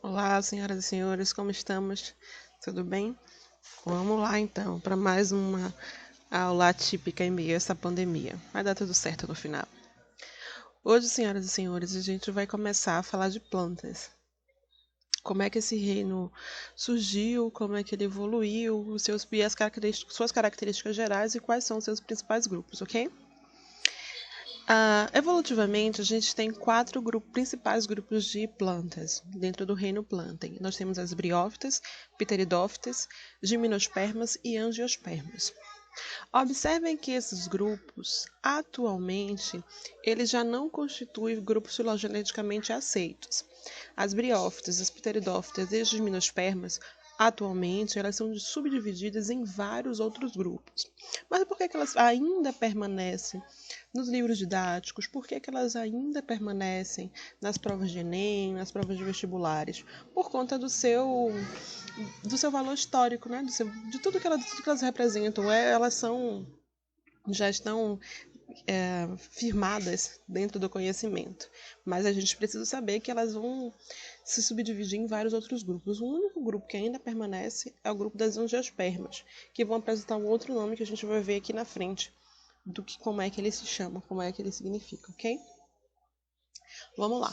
Olá, senhoras e senhores, como estamos? Tudo bem? Vamos lá então, para mais uma aula atípica em meio a essa pandemia. Vai dar tudo certo no final. Hoje, senhoras e senhores, a gente vai começar a falar de plantas. Como é que esse reino surgiu, como é que ele evoluiu, suas características gerais e quais são os seus principais grupos, ok? Evolutivamente, a gente tem quatro principais grupos de plantas dentro do reino Plantae. Nós temos as briófitas, pteridófitas, gimnospermas e angiospermas. Observem que esses grupos, atualmente, eles já não constituem grupos filogeneticamente aceitos. As briófitas, as pteridófitas e as gimnospermas, atualmente, elas são subdivididas em vários outros grupos. Mas por que elas ainda permanecem nos livros didáticos? Por que elas ainda permanecem nas provas de Enem, nas provas de vestibulares? Por conta do seu valor histórico, né? De tudo que elas representam. Elas já estão firmadas dentro do conhecimento. Mas a gente precisa saber que elas vão se subdividir em vários outros grupos. O único grupo que ainda permanece é o grupo das angiospermas, que vão apresentar um outro nome que a gente vai ver aqui na frente, como é que ele se chama, como é que ele significa, ok? Vamos lá.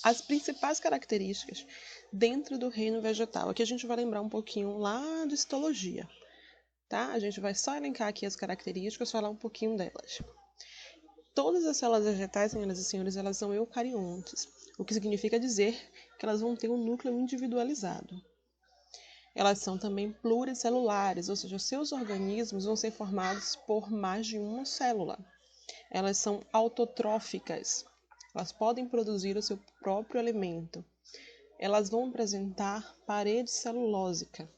As principais características dentro do reino vegetal. Aqui a gente vai lembrar um pouquinho lá de histologia, tá? A gente vai só elencar aqui as características, falar um pouquinho delas. Todas as células vegetais, senhoras e senhores, elas são eucariontes, o que significa dizer que elas vão ter um núcleo individualizado. Elas são também pluricelulares, ou seja, seus organismos vão ser formados por mais de uma célula. Elas são autotróficas, elas podem produzir o seu próprio alimento. Elas vão apresentar parede celulósica,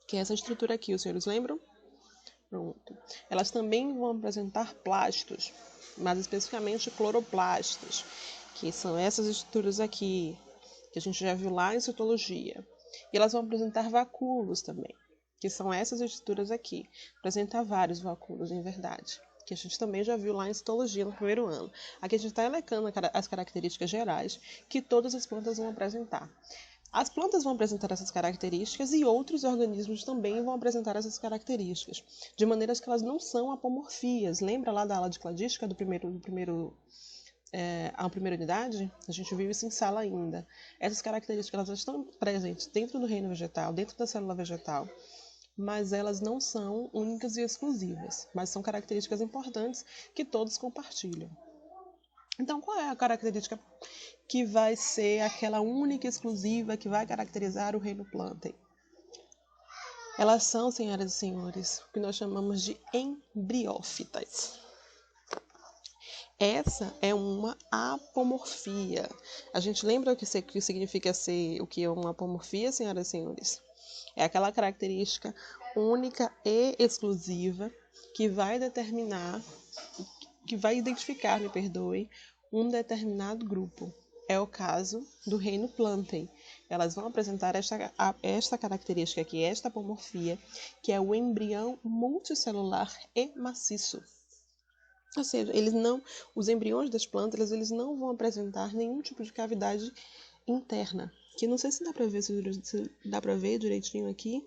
que é essa estrutura aqui, os senhores lembram? Pronto. Elas também vão apresentar plastos, mais especificamente cloroplastos, que são essas estruturas aqui, que a gente já viu lá em citologia. E elas vão apresentar vacúolos também, que são essas estruturas aqui. Apresenta vários vacúolos, em verdade, que a gente também já viu lá em citologia no primeiro ano. Aqui a gente está elencando as características gerais que todas as plantas vão apresentar. As plantas vão apresentar essas características e outros organismos também vão apresentar essas características, de maneiras que elas não são apomorfias. Lembra lá da aula de cladística a primeira unidade? A gente viu isso em sala ainda. Essas características elas estão presentes dentro do reino vegetal, dentro da célula vegetal, mas elas não são únicas e exclusivas, mas são características importantes que todos compartilham. Então, qual é a característica que vai ser aquela única e exclusiva que vai caracterizar o reino Plantae? Elas são, senhoras e senhores, o que nós chamamos de embriófitas. Essa é uma apomorfia. A gente lembra o que significa ser o que é uma apomorfia, senhoras e senhores? É aquela característica única e exclusiva que vai identificar, um determinado grupo. É o caso do reino Plantae. Elas vão apresentar esta característica aqui, esta apomorfia, que é o embrião multicelular e maciço. Ou seja, os embriões das plantas eles não vão apresentar nenhum tipo de cavidade interna. Que não sei se dá para ver direitinho aqui.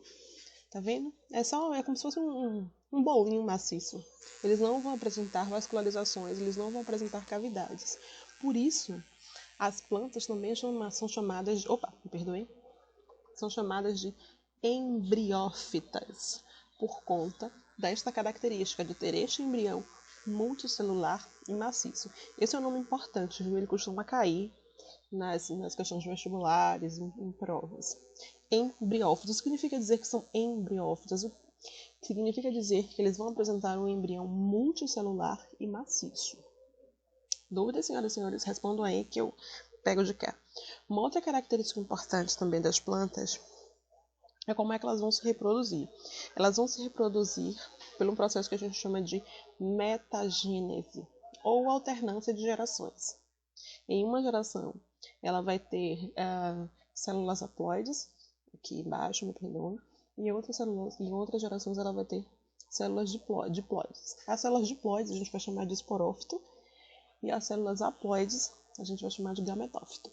Tá vendo? É como se fosse um bolinho maciço. Eles não vão apresentar vascularizações, eles não vão apresentar cavidades. Por isso, as plantas também são chamadas de embriófitas, por conta desta característica de ter este embrião multicelular e maciço. Esse é um nome importante, viu? Ele costuma cair nas questões vestibulares, em provas. Embriófitos significa dizer que são embriófitas. Significa dizer que eles vão apresentar um embrião multicelular e maciço. Dúvidas, senhoras e senhores? Respondam aí que eu pego de cá. Uma outra característica importante também das plantas é como é que elas vão se reproduzir. Elas vão se reproduzir por um processo que a gente chama de metagênese, ou alternância de gerações. Em uma geração, ela vai ter células haploides, aqui embaixo, me perdoe, e em outras gerações ela vai ter células diploides. As células diploides a gente vai chamar de esporófito, e as células haploides a gente vai chamar de gametófito.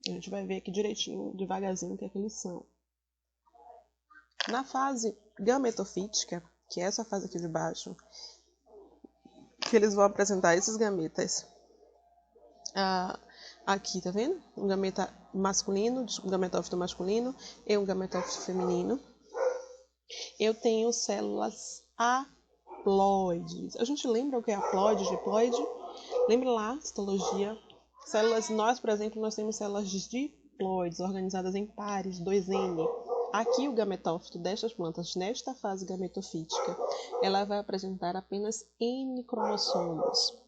A gente vai ver aqui direitinho, devagarzinho, o que é que eles são. Na fase gametofítica, que é essa fase aqui de baixo, que eles vão apresentar esses gametas. Aqui, tá vendo? Um gameta masculino, um gametófito masculino e um gametófito feminino. Eu tenho células haploides. A gente lembra o que é haploide, diploide? Lembra lá, citologia? Células, nós, por exemplo, nós temos células diploides, organizadas em pares, 2N. Aqui o gametófito destas plantas, nesta fase gametofítica, ela vai apresentar apenas N cromossomos.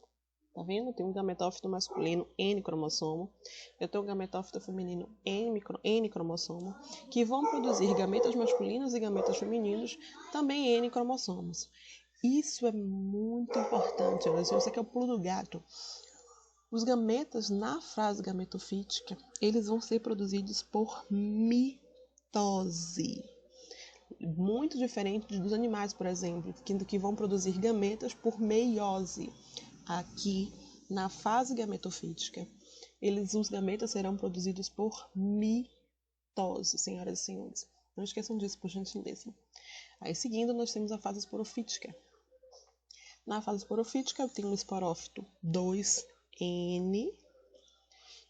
Tá vendo? Tem um gametófito masculino, N cromossomo. Eu tenho um gametófito feminino, N cromossomo, que vão produzir gametas masculinos e gametas femininos, também N cromossomos. Isso é muito importante, olha, isso aqui é o pulo do gato. Os gametas na fase gametofítica, eles vão ser produzidos por mitose. Muito diferente dos animais, por exemplo, que vão produzir gametas por meiose. Aqui, na fase gametofítica, os gametas serão produzidos por mitose, senhoras e senhores. Não esqueçam disso, por gentileza. Aí, seguindo, nós temos a fase esporofítica. Na fase esporofítica, eu tenho um esporófito 2N,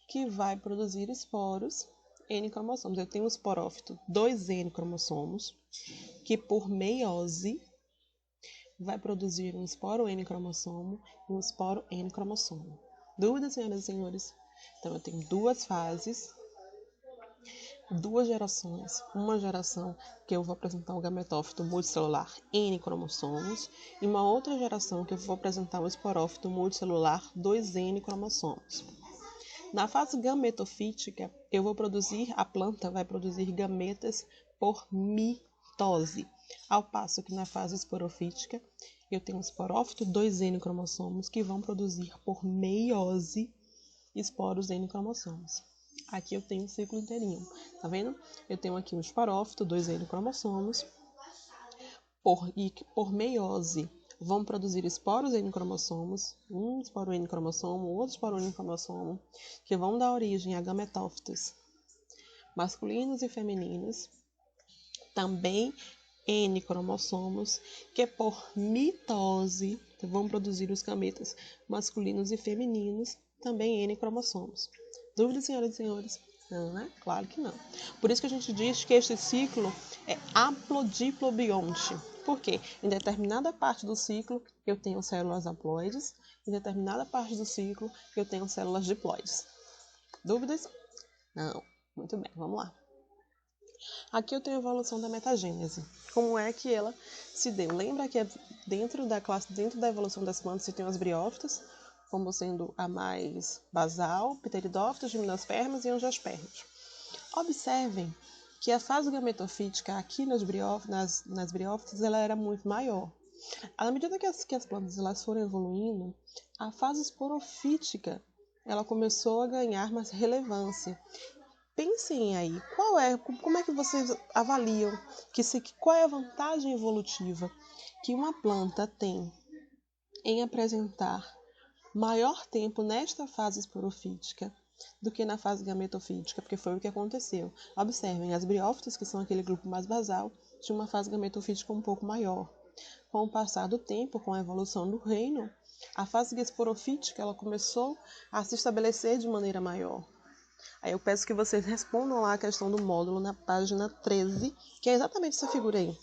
que vai produzir esporos N cromossomos. Eu tenho um esporófito 2N cromossomos, que por meiose vai produzir um esporo N cromossomo e um esporo N cromossomo. Dúvidas, senhoras e senhores? Então, eu tenho duas fases, duas gerações. Uma geração que eu vou apresentar um gametófito multicelular N cromossomos e uma outra geração que eu vou apresentar um esporófito multicelular 2N cromossomos. Na fase gametofítica, a planta vai produzir gametas por mitose, ao passo que na fase esporofítica, eu tenho um esporófito 2N cromossomos que vão produzir por meiose esporos N cromossomos. Aqui eu tenho um ciclo inteirinho, tá vendo? Eu tenho aqui um esporófito 2N cromossomos e por meiose vão produzir esporos N cromossomos, um esporo N cromossomo, outro esporo N cromossomo, que vão dar origem a gametófitos masculinos e femininos, também N cromossomos, que por mitose vão produzir os gametas masculinos e femininos, também N cromossomos. Dúvidas, senhoras e senhores? Não, né? Claro que não. Por isso que a gente diz que este ciclo é haplodiplobionte. Por quê? Em determinada parte do ciclo eu tenho células haploides, em determinada parte do ciclo eu tenho células diploides. Dúvidas? Não. Muito bem, vamos lá. Aqui eu tenho a evolução da metagênese. Como é que ela se deu? Lembra que dentro da evolução das plantas você tem as briófitas, como sendo a mais basal, pteridófitas, gimnospermas e angiospermas. Observem que a fase gametofítica aqui nas briófitas ela era muito maior. À medida que as plantas elas foram evoluindo, a fase esporofítica ela começou a ganhar mais relevância. Pensem aí, como é que vocês avaliam qual é a vantagem evolutiva que uma planta tem em apresentar maior tempo nesta fase esporofítica do que na fase gametofítica, porque foi o que aconteceu. Observem, as briófitas, que são aquele grupo mais basal, tinham uma fase gametofítica um pouco maior. Com o passar do tempo, com a evolução do reino, a fase esporofítica ela começou a se estabelecer de maneira maior. Aí eu peço que vocês respondam lá a questão do módulo na página 13, que é exatamente essa figura aí.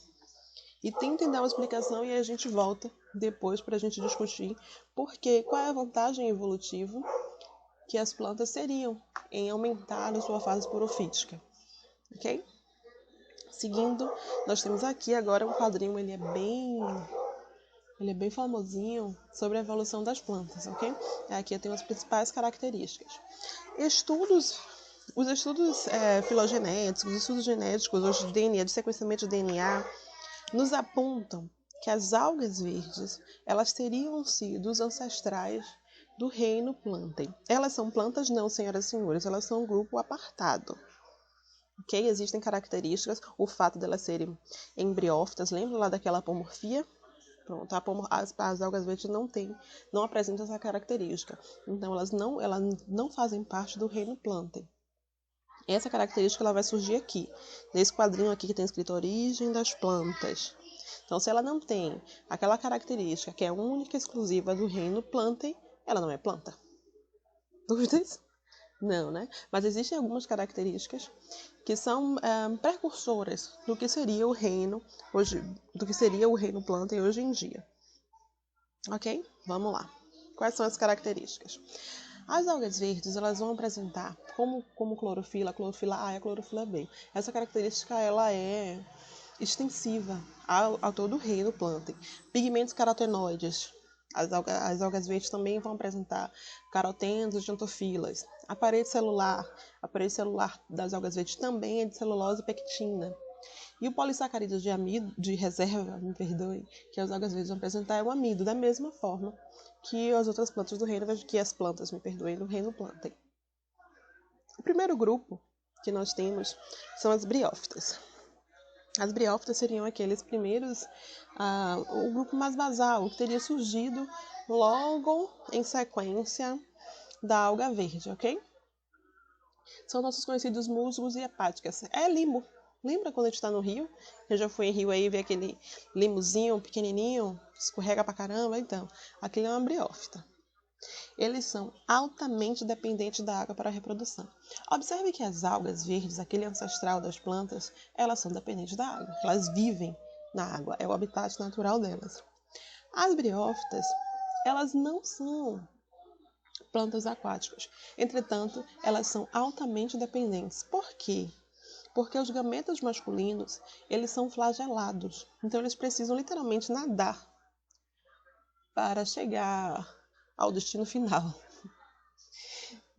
E tentem dar uma explicação e aí a gente volta depois para a gente discutir qual é a vantagem evolutiva que as plantas teriam em aumentar a sua fase esporofítica. Ok? Seguindo, nós temos aqui agora um quadrinho, ele é bem famosinho sobre a evolução das plantas, ok? Aqui eu tenho as principais características. Os estudos filogenéticos, os estudos genéticos, os de DNA, de sequenciamento de DNA, nos apontam que as algas verdes, elas teriam sido os ancestrais do reino Plantae. Elas são plantas não, senhoras e senhores, elas são um grupo apartado. Ok? Existem características, o fato de elas serem embriófitas, lembra lá daquela apomorfia? Pronto, as algas verdes não apresentam essa característica. Então, elas não fazem parte do reino Plantae. Essa característica ela vai surgir aqui, nesse quadrinho aqui que tem escrito origem das plantas. Então, se ela não tem aquela característica que é única e exclusiva do reino Plantae, ela não é planta. Dúvidas? Não, né? Mas existem algumas características que são precursoras do que seria o reino hoje, do que seria o reino Plantae hoje em dia. Ok? Vamos lá. Quais são as características? As algas verdes, elas vão apresentar como clorofila, a clorofila A e a clorofila B. Essa característica, ela é extensiva ao todo o reino Plantae. Pigmentos carotenoides. As algas verdes também vão apresentar carotenos e xantofilas. A parede celular das algas verdes também é de celulose e pectina. E o polissacarídeo de amido, de reserva, me perdoe, que as algas verdes vão apresentar é o amido, da mesma forma que as outras plantas do reino, que as plantas, me perdoem, do reino Plantae. O primeiro grupo que nós temos são as briófitas. As briófitas seriam aqueles primeiros, o grupo mais basal, que teria surgido logo em sequência da alga verde, ok? São nossos conhecidos musgos e hepáticas. É limo. Lembra quando a gente está no rio? Eu já fui em rio aí e vi aquele limozinho pequenininho, escorrega pra caramba? Então, aquele é uma briófita. Eles são altamente dependentes da água para a reprodução. Observe que as algas verdes, aquele ancestral das plantas, elas são dependentes da água. Elas vivem na água, é o habitat natural delas. As briófitas, elas não são plantas aquáticas. Entretanto, elas são altamente dependentes. Por quê? Porque os gametas masculinos, eles são flagelados. Então, eles precisam literalmente nadar para chegar ao destino final.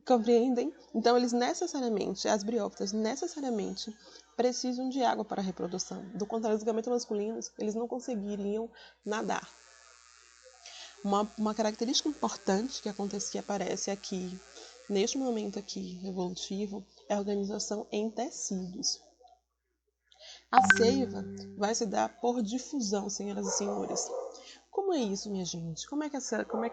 Compreendem? Então, as briófitas necessariamente precisam de água para a reprodução. Do contrário, os gametas masculinos, eles não conseguiriam nadar. Uma característica importante que aparece aqui, neste momento aqui evolutivo, é a organização em tecidos. A seiva vai se dar por difusão, senhoras e senhores. Como é isso, minha gente? Como é que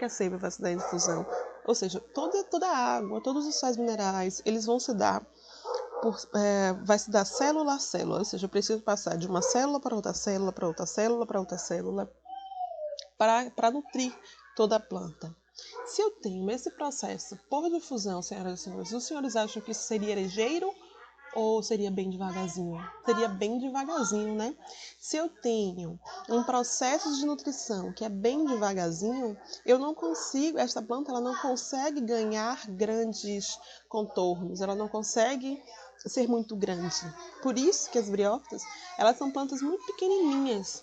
a seiva vai se dar em difusão? Ou seja, toda a água, todos os sais minerais, eles vão se dar vai se dar célula a célula. Ou seja, eu preciso passar de uma célula para outra célula, para outra célula, para outra célula, para nutrir toda a planta. Se eu tenho esse processo por difusão, senhoras e senhores, os senhores acham que isso seria ligeiro ou seria bem devagarzinho? Seria bem devagarzinho, né? Se eu tenho um processo de nutrição que é bem devagarzinho, esta planta ela não consegue ganhar grandes contornos, ela não consegue ser muito grande. Por isso que as briófitas, elas são plantas muito pequenininhas,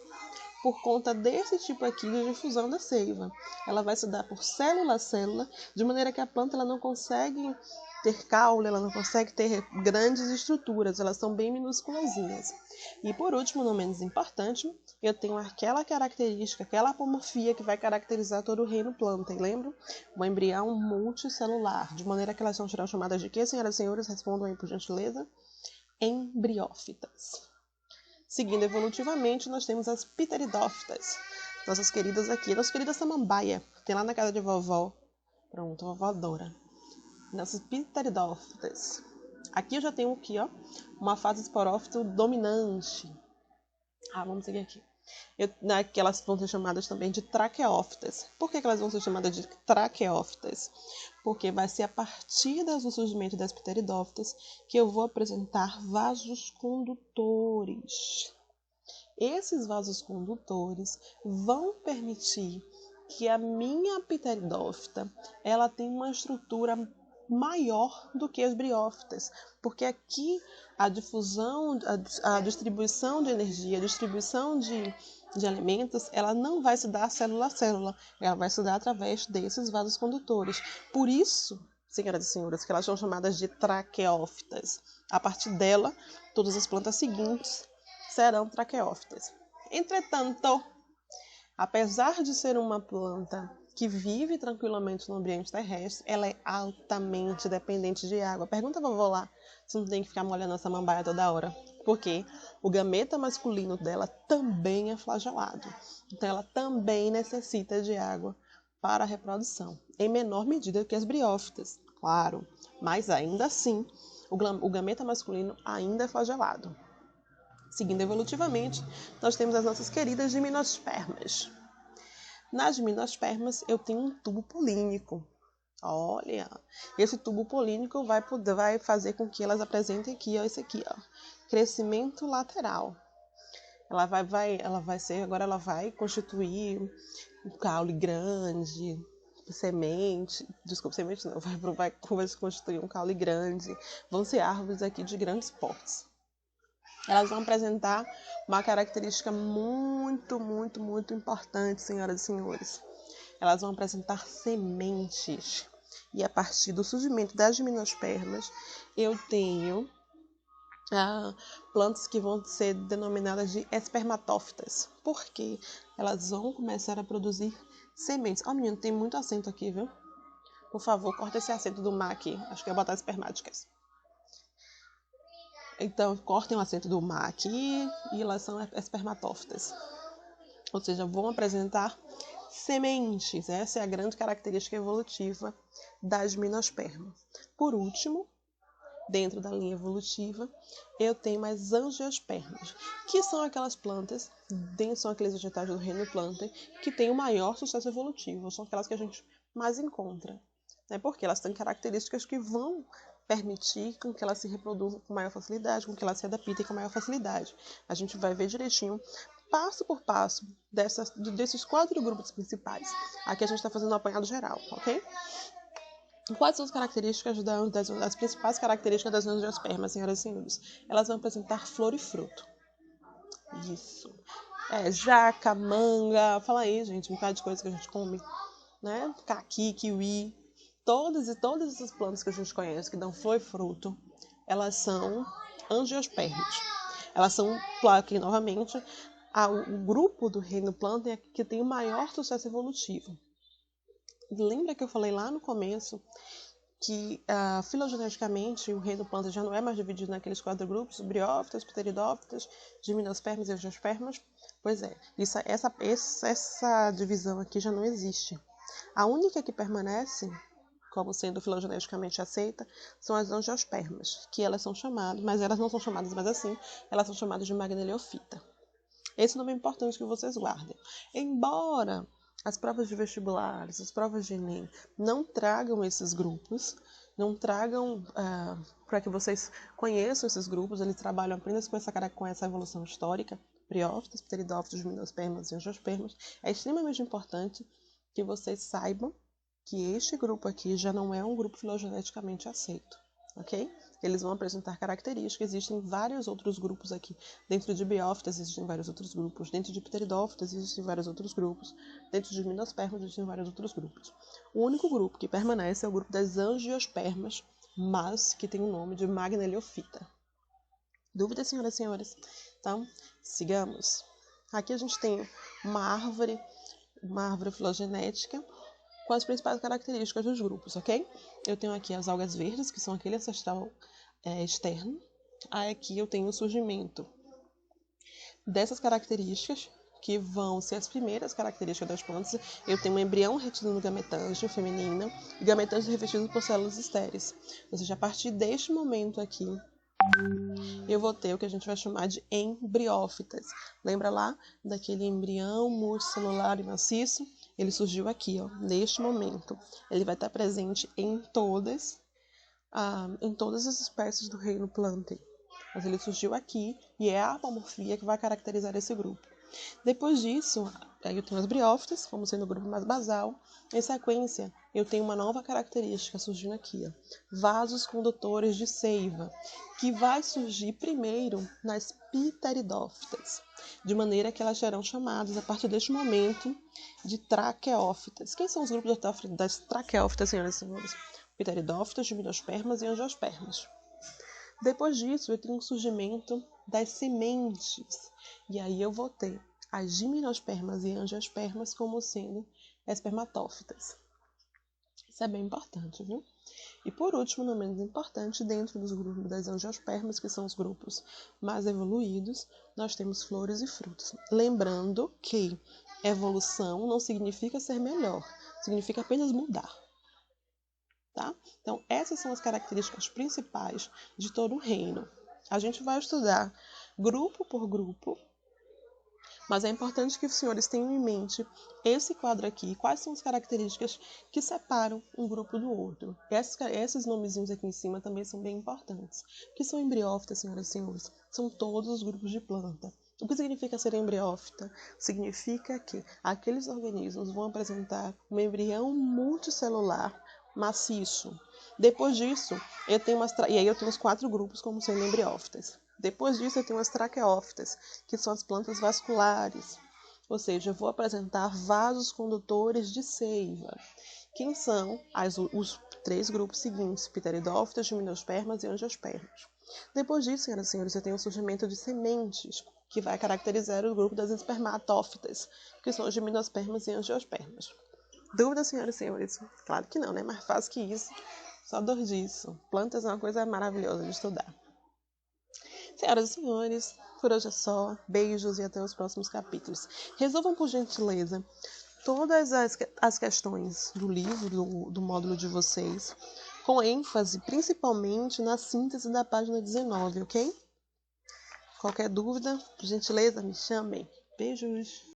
por conta desse tipo aqui de difusão da seiva. Ela vai se dar por célula a célula, de maneira que a planta ela não consegue ter caule, ela não consegue ter grandes estruturas, elas são bem minúsculazinhas. E por último, não menos importante, eu tenho aquela característica, aquela apomorfia que vai caracterizar todo o reino Plantae, lembra? O embrião multicelular, de maneira que elas são chamadas de quê, senhoras e senhores? Respondam aí, por gentileza. Embriófitas. Seguindo evolutivamente, nós temos as pteridófitas. Nossas queridas aqui, nossa querida samambaia, tem lá na casa de vovó. Pronto, a vovó adora. Nossas pteridófitas. Aqui eu já tenho aqui, ó, uma fase esporófito dominante. Vamos seguir aqui. Elas vão ser chamadas também de traqueófitas. Por que elas vão ser chamadas de traqueófitas? Porque vai ser a partir do surgimento das pteridófitas que eu vou apresentar vasos condutores. Esses vasos condutores vão permitir que a minha pteridófita ela tenha uma estrutura maior do que as briófitas, porque aqui a difusão, a distribuição de energia, a distribuição de alimentos, ela não vai se dar célula a célula, ela vai se dar através desses vasos condutores. Por isso, senhoras e senhores, que elas são chamadas de traqueófitas. A partir dela, todas as plantas seguintes serão traqueófitas. Entretanto, apesar de ser uma planta que vive tranquilamente no ambiente terrestre, ela é altamente dependente de água. Pergunta a vovó lá se não tem que ficar molhando essa samambaia toda hora. Porque o gameta masculino dela também é flagelado. Então ela também necessita de água para a reprodução. Em menor medida que as briófitas, claro. Mas ainda assim, o gameta masculino ainda é flagelado. Seguindo evolutivamente, nós temos as nossas queridas gimnospermas. Nas gimnospermas, eu tenho um tubo polínico. Olha, esse tubo polínico vai fazer com que elas apresentem aqui, ó, esse aqui, ó, crescimento lateral. Ela vai constituir um caule grande, semente não, vai constituir um caule grande, vão ser árvores aqui de grandes portes. Elas vão apresentar uma característica muito, muito, muito importante, senhoras e senhores. Elas vão apresentar sementes. E a partir do surgimento das gimnospermas, eu tenho plantas que vão ser denominadas de espermatófitas. Porque elas vão começar a produzir sementes. Ó, menino, tem muito acento aqui, viu? Por favor, corta esse acento do mar aqui. Acho que é botar espermáticas. Então, cortem o acento do mar aqui e elas são espermatófitas. Ou seja, vão apresentar sementes. Essa é a grande característica evolutiva das gimnospermas. Por último, dentro da linha evolutiva, eu tenho as angiospermas, que são aquelas plantas, são aqueles vegetais do reino Plantae, que têm o maior sucesso evolutivo. São aquelas que a gente mais encontra. Porque elas têm características que vão permitir com que elas se reproduzam com maior facilidade, com que elas se adaptem com maior facilidade. A gente vai ver direitinho, passo por passo, desses 4 grupos principais. Aqui a gente está fazendo um apanhado geral, ok? Quais são as características as principais características das angiospermas, senhoras e senhores? Elas vão apresentar flor e fruto. Isso. Jaca, manga, fala aí, gente, um bocado de coisa que a gente come, né? Caqui, kiwi. Todas essas plantas que a gente conhece, que dão flor e fruto, elas são angiospermas. Elas são, aqui novamente, o grupo do reino Plantae que tem o maior sucesso evolutivo. Lembra que eu falei lá no começo que filogeneticamente o reino Plantae já não é mais dividido naqueles 4 grupos, briófitas, pteridófitas, gimnospermas e angiospermas? Pois é, essa divisão aqui já não existe. A única que permanece como sendo filogeneticamente aceita, são as angiospermas, que elas são chamadas, mas elas não são chamadas mais assim, elas são chamadas de magneliofita. Esse nome é importante que vocês guardem. Embora as provas de vestibulares, as provas de Enem não tragam esses grupos, não tragam para que vocês conheçam esses grupos, eles trabalham apenas com essa evolução histórica, briófitas, pteridófitos, gimnospermas e angiospermas. É extremamente importante que vocês saibam que este grupo aqui já não é um grupo filogeneticamente aceito, ok? Eles vão apresentar características, existem vários outros grupos aqui. Dentro de biófitas existem vários outros grupos, dentro de pteridófitas existem vários outros grupos, dentro de gimnospermas existem vários outros grupos. O único grupo que permanece é o grupo das angiospermas, mas que tem o nome de magneliofita. Dúvidas, senhoras e senhores? Então, sigamos. Aqui a gente tem uma árvore filogenética, com as principais características dos grupos, ok? Eu tenho aqui as algas verdes, que são aquele ancestral externo. Aí aqui eu tenho o surgimento dessas características, que vão ser as primeiras características das plantas. Eu tenho um embrião retido no gametângio feminina e gametângio revestido por células estéreis. Ou seja, a partir deste momento aqui, eu vou ter o que a gente vai chamar de embriófitas. Lembra lá daquele embrião multicelular e maciço? Ele surgiu aqui, ó, neste momento. Ele vai estar presente em todas as espécies do reino Plantae. Mas ele surgiu aqui e é a apomorfia que vai caracterizar esse grupo. Depois disso, eu tenho as briófitas, como sendo o grupo mais basal. Em sequência, eu tenho uma nova característica surgindo aqui, ó, vasos condutores de seiva, que vai surgir primeiro nas pteridófitas, de maneira que elas serão chamadas, a partir deste momento, de traqueófitas. Quem são os grupos das traqueófitas, senhoras e senhores? Pteridófitas, gimnospermas e angiospermas. Depois disso, eu tenho o surgimento das sementes. E aí eu vou ter as gimnospermas e angiospermas como sendo espermatófitas. Isso é bem importante, viu? E por último, não menos importante, dentro dos grupos das angiospermas, que são os grupos mais evoluídos, nós temos flores e frutos. Lembrando que evolução não significa ser melhor, significa apenas mudar. tá? Então, essas são as características principais de todo o reino. A gente vai estudar grupo por grupo, mas é importante que os senhores tenham em mente esse quadro aqui, quais são as características que separam um grupo do outro. Esses nomezinhos aqui em cima também são bem importantes. O que são embriófitas, senhoras e senhores? São todos os grupos de planta. O que significa ser embriófita? Significa que aqueles organismos vão apresentar um embrião multicelular maciço. Depois disso, eu tenho e aí eu tenho os 4 grupos como sendo embriófitas. Depois disso, eu tenho as traqueófitas, que são as plantas vasculares. Ou seja, eu vou apresentar vasos condutores de seiva. Quem são os 3 grupos seguintes? Pteridófitas, gimnospermas e angiospermas. Depois disso, senhoras e senhores, eu tenho o surgimento de sementes, que vai caracterizar o grupo das espermatófitas, que são os gimnospermas e angiospermas. Dúvidas, senhoras e senhores? Claro que não, né? Mais fácil que isso. Só dor disso. Plantas é uma coisa maravilhosa de estudar. Senhoras e senhores, por hoje é só. Beijos e até os próximos capítulos. Resolvam, por gentileza, todas as questões do livro, do módulo de vocês, com ênfase principalmente na síntese da página 19, ok? Qualquer dúvida, por gentileza, me chamem. Beijos!